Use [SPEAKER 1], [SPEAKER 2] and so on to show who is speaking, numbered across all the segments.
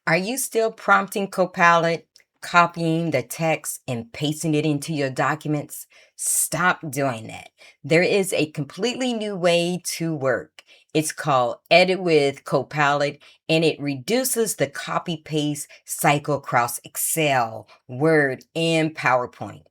[SPEAKER 1] Are you still prompting Copilot, copying the text and pasting it into your documents? Stop doing that. There is a completely new way to work. It's called Edit with Copilot, and it reduces the copy paste cycle across Excel, Word, and PowerPoint.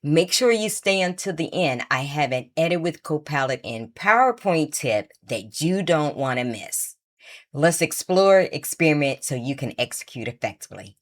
[SPEAKER 1] Make sure you stay until the end. I have an Edit with Copilot and PowerPoint tip that you don't want to miss. Let's explore, experiment so you can execute effectively.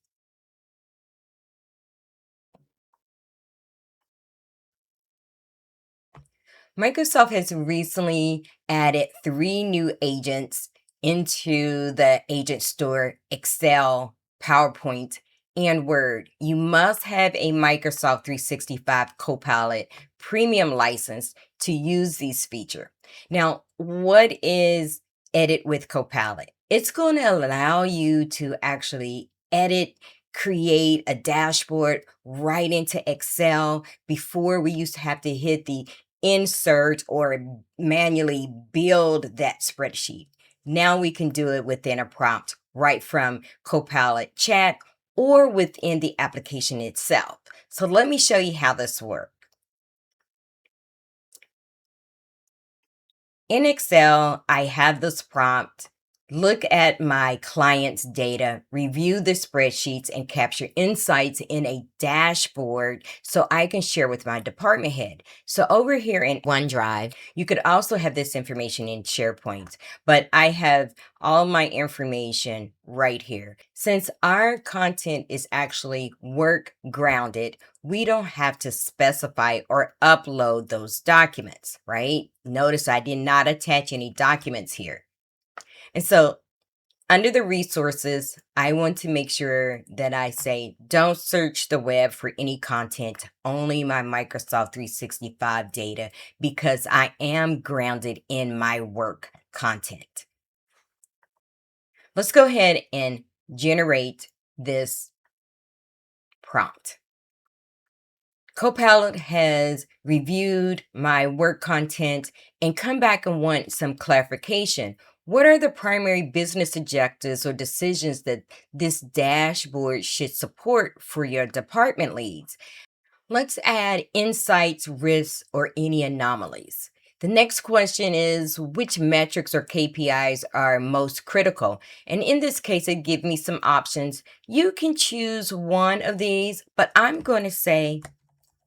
[SPEAKER 1] Microsoft has recently added 3 new agents into the agent store: Excel, PowerPoint, and Word. You must have a Microsoft 365 Copilot Premium license to use these features. Now, what is Edit with Copilot? It's going to allow you to actually edit, create a dashboard right into Excel. Before, we used to have to hit the insert or manually build that spreadsheet. Now we can do it within a prompt right from Copilot chat or within the application itself. So let me show you how this works. In Excel, I have this prompt: look at my client's data, review the spreadsheets, and capture insights in a dashboard so I can share with my department head. So over here in OneDrive, you could also have this information in SharePoint, but I have all my information right here. Since our content is actually work grounded, we don't have to specify or upload those documents, right? Notice I did not attach any documents here. And so under the resources, I want to make sure that I say, don't search the web for any content, only my Microsoft 365 data, because I am grounded in my work content. Let's go ahead and generate this prompt. Copilot has reviewed my work content and come back and want some clarification. What are the primary business objectives or decisions that this dashboard should support for your department leads? Let's add insights, risks, or any anomalies. The next question is, which metrics or KPIs are most critical? And in this case, it gives me some options. You can choose one of these, but I'm going to say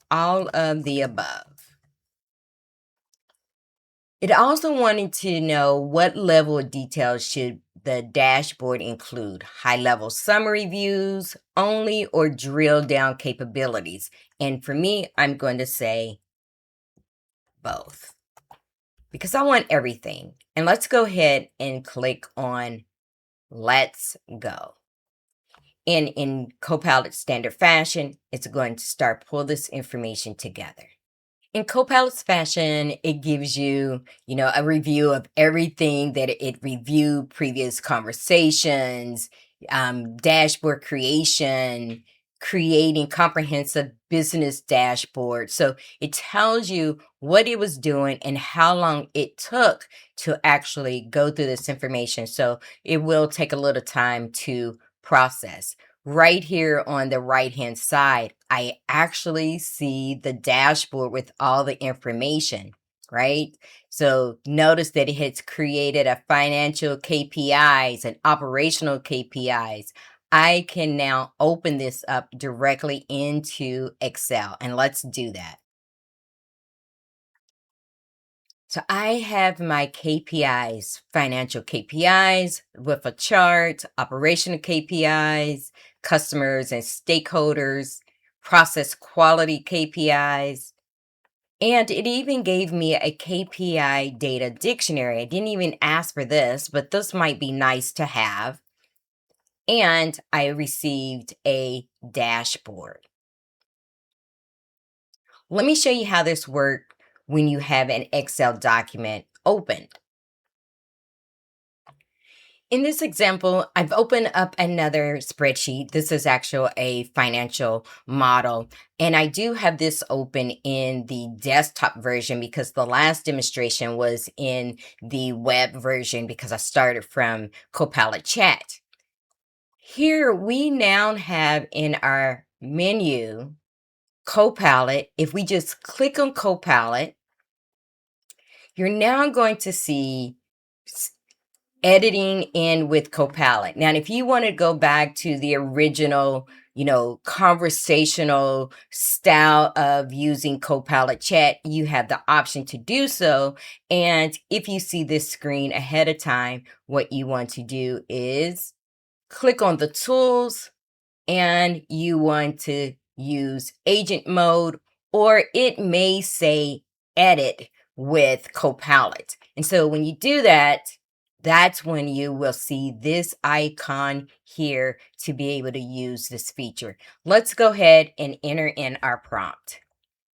[SPEAKER 1] all of the above. It also wanted to know what level of detail should the dashboard include: high level summary views only or drill down capabilities. And for me, I'm going to say both because I want everything. And let's go ahead and click on Let's Go. And in Copilot standard fashion, it's going to start pull this information together. In Copilot's fashion, it gives you, a review of everything that it reviewed: previous conversations, dashboard creation, creating comprehensive business dashboard. So it tells you what it was doing and how long it took to actually go through this information. So it will take a little time to process. Right here on the right-hand side, I actually see the dashboard with all the information, right? So notice that it has created a financial KPIs and operational KPIs. I can now open this up directly into Excel, and let's do that. So I have my KPIs, financial KPIs with a chart, operational KPIs, customers and stakeholders, process quality KPIs, and it even gave me a KPI data dictionary. I didn't even ask for this, but this might be nice to have. And I received a dashboard. Let me show you how this works when you have an Excel document open. In this example, I've opened up another spreadsheet. This is actually a financial model. And I do have this open in the desktop version because the last demonstration was in the web version because I started from Copilot Chat. Here we now have in our menu Copilot. If we just click on Copilot, you're now going to see editing in with Copilot. Now, if you want to go back to the original, conversational style of using Copilot chat, you have the option to do so. And if you see this screen ahead of time, what you want to do is click on the tools and you want to use agent mode, or it may say edit with Copilot. And so when you do that, that's when you will see this icon here to be able to use this feature. Let's go ahead and enter in our prompt.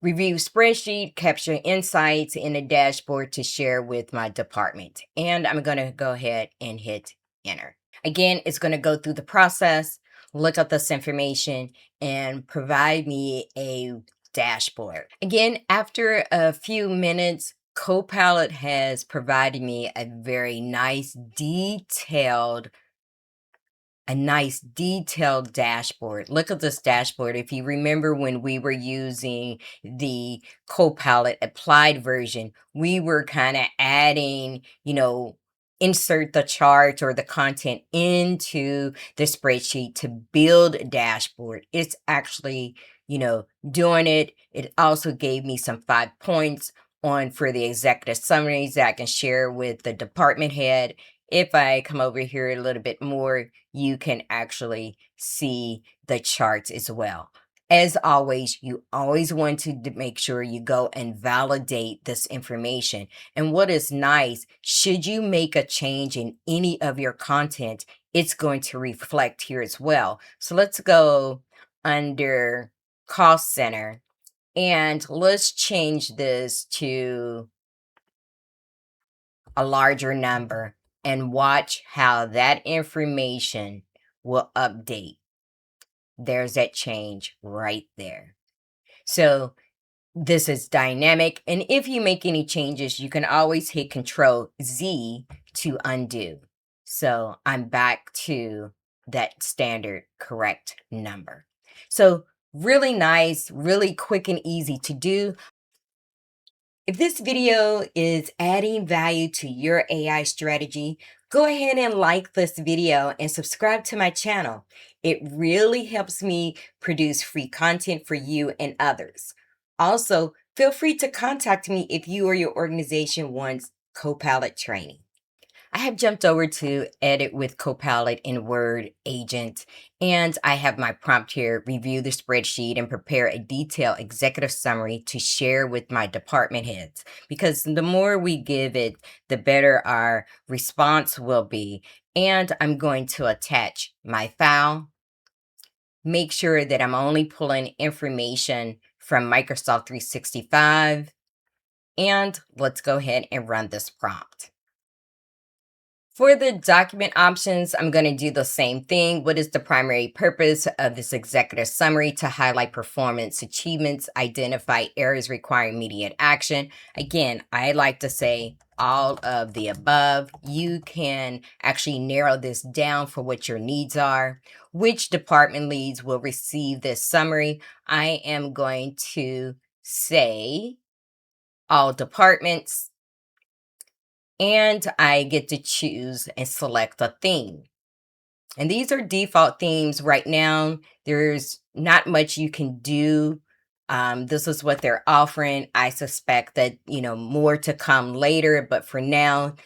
[SPEAKER 1] Review spreadsheet, capture insights in a dashboard to share with my department. And I'm going to go ahead and hit enter. Again, it's going to go through the process, look at this information, and provide me a dashboard. Again, after a few minutes, Copilot has provided me a nice detailed dashboard. Look at this dashboard. If you remember when we were using the Copilot applied version, we were kind of adding, insert the chart or the content into the spreadsheet to build a dashboard. It's actually, doing it. It also gave me some 5 points on for the executive summaries that I can share with the department head. If I come over here a little bit more, you can actually see the charts as well. As always, you always want to make sure you go and validate this information. And what is nice, should you make a change in any of your content, it's going to reflect here as well. So let's go under cost center and let's change this to a larger number and watch how that information will update. There's that change right there. So this is dynamic. And if you make any changes, you can always hit Control Z to undo. So I'm back to that standard correct number. So really nice, really quick and easy to do. If this video is adding value to your AI strategy, go ahead and like this video and subscribe to my channel. It really helps me produce free content for you and others. Also, feel free to contact me if you or your organization wants Copilot training. I have jumped over to edit with Copilot in Word Agent, and I have my prompt here, review the spreadsheet and prepare a detailed executive summary to share with my department heads. Because the more we give it, the better our response will be. And I'm going to attach my file. Make sure that I'm only pulling information from Microsoft 365. And let's go ahead and run this prompt. For the document options, I'm going to do the same thing. What is the primary purpose of this executive summary? To highlight performance achievements, identify areas requiring immediate action. Again, I like to say all of the above. You can actually narrow this down for what your needs are. Which department leads will receive this summary? I am going to say all departments. And I get to choose and select a theme. And these are default themes right now. There's not much you can do. This is what they're offering. I suspect that, more to come later. But for now,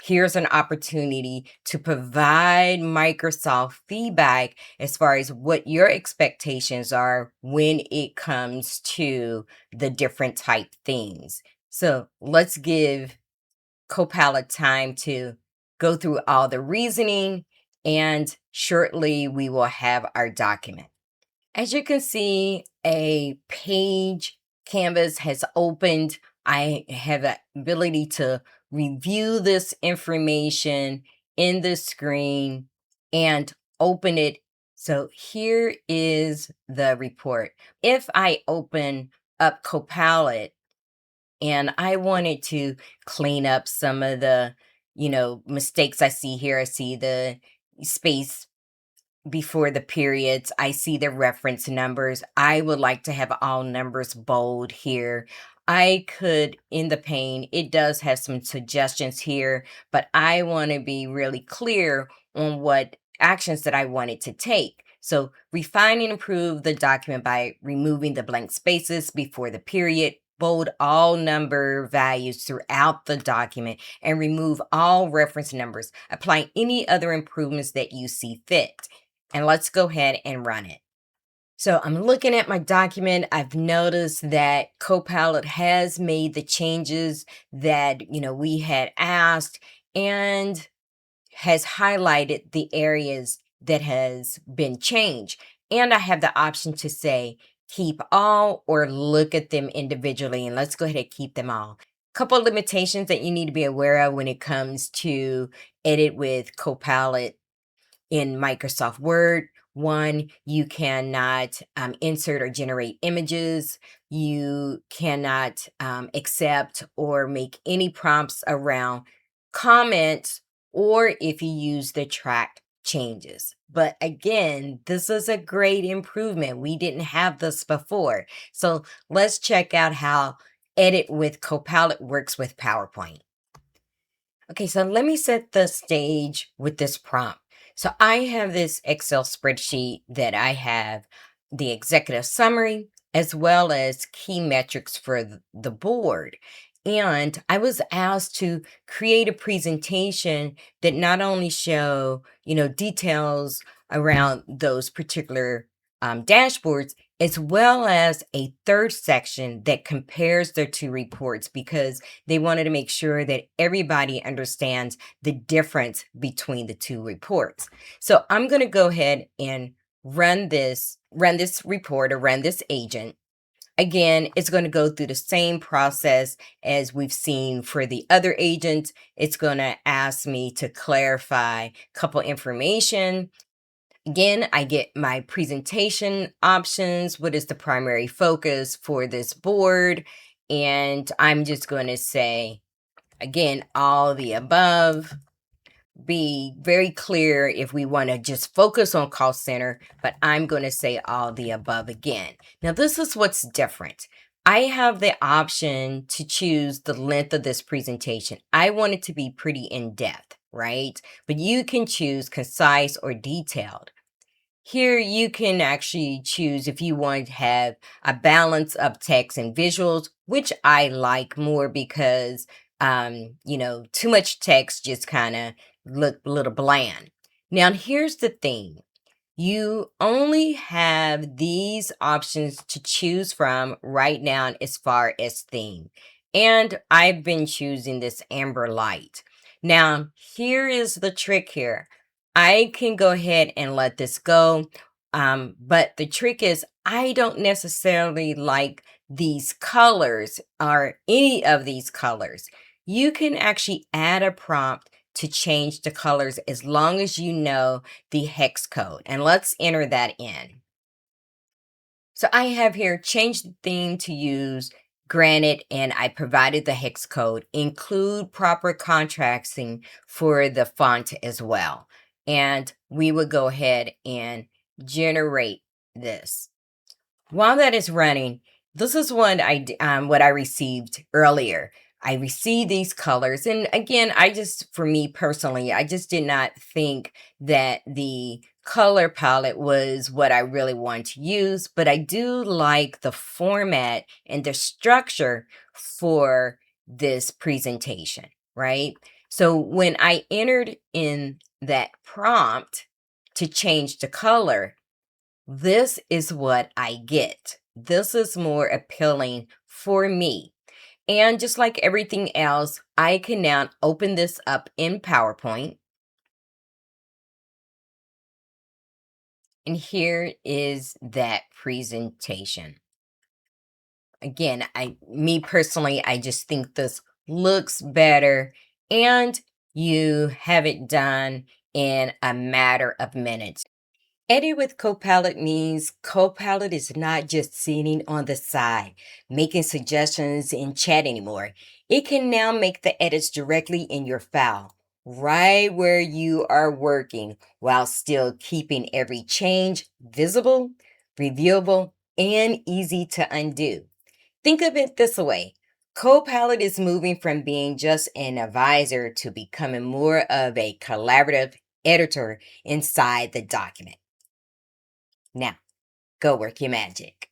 [SPEAKER 1] here's an opportunity to provide Microsoft feedback as far as what your expectations are when it comes to the different type themes. So let's give Copilot time to go through all the reasoning, and shortly we will have our document. As you can see, a page canvas has opened. I have the ability to review this information in the screen and open it. So here is the report. If I open up Copilot, and I wanted to clean up some of the, mistakes I see here. I see the space before the periods, I see the reference numbers. I would like to have all numbers bold here. I could, in the pane, it does have some suggestions here, but I want to be really clear on what actions that I wanted to take. So refine and improve the document by removing the blank spaces before the period, bold all number values throughout the document, and remove all reference numbers. Apply any other improvements that you see fit. And let's go ahead and run it. So I'm looking at my document. I've noticed that Copilot has made the changes that, we had asked, and has highlighted the areas that has been changed. And I have the option to say keep all or look at them individually. And let's go ahead and keep them all. Couple limitations that you need to be aware of when it comes to edit with Copilot in Microsoft Word. One, you cannot insert or generate images. You cannot accept or make any prompts around comments, or if you use the track changes. But again, this is a great improvement. We didn't have this before. So let's check out how Edit with Copilot works with PowerPoint. Okay, so let me set the stage with this prompt. So I have this Excel spreadsheet that I have the executive summary as well as key metrics for the board. And I was asked to create a presentation that not only show, details around those particular dashboards, as well as a third section that compares the two reports, because they wanted to make sure that everybody understands the difference between the two reports. So I'm going to go ahead and run this report, or run this agent. Again, it's going to go through the same process as we've seen for the other agents. It's going to ask me to clarify a couple information. Again, I get my presentation options. What is the primary focus for this board? And I'm just going to say, again, all the above. Be very clear if we want to just focus on cost center, but I'm going to say all the above again. Now, this is what's different. I have the option to choose the length of this presentation. I want it to be pretty in depth, right? But you can choose concise or detailed. Here you can actually choose if you want to have a balance of text and visuals, which I like more because, too much text just kind of look a little bland. Now, here's the thing. You only have these options to choose from right now as far as theme. And I've been choosing this amber light. Now, here is the trick here. I can go ahead and let this go. But the trick is I don't necessarily like these colors or any of these colors. You can actually add a prompt to change the colors as long as you know the hex code. And let's enter that in. So I have here change the theme to use granite, and I provided the hex code. Include proper contrasting for the font as well. And we would go ahead and generate this. While that is running, this is what I received earlier. I received these colors, and again, for me personally, I just did not think that the color palette was what I really want to use, but I do like the format and the structure for this presentation, right? So when I entered in that prompt to change the color, this is what I get. This is more appealing for me. And just like everything else, I can now open this up in PowerPoint. And here is that presentation. Again, me personally, I just think this looks better, and you have it done in a matter of minutes. Edit with Copilot means Copilot is not just sitting on the side, making suggestions in chat anymore. It can now make the edits directly in your file. right where you are working while still keeping every change visible, reviewable, and easy to undo. Think of it this way: Copilot is moving from being just an advisor to becoming more of a collaborative editor inside the document. Now, go work your magic.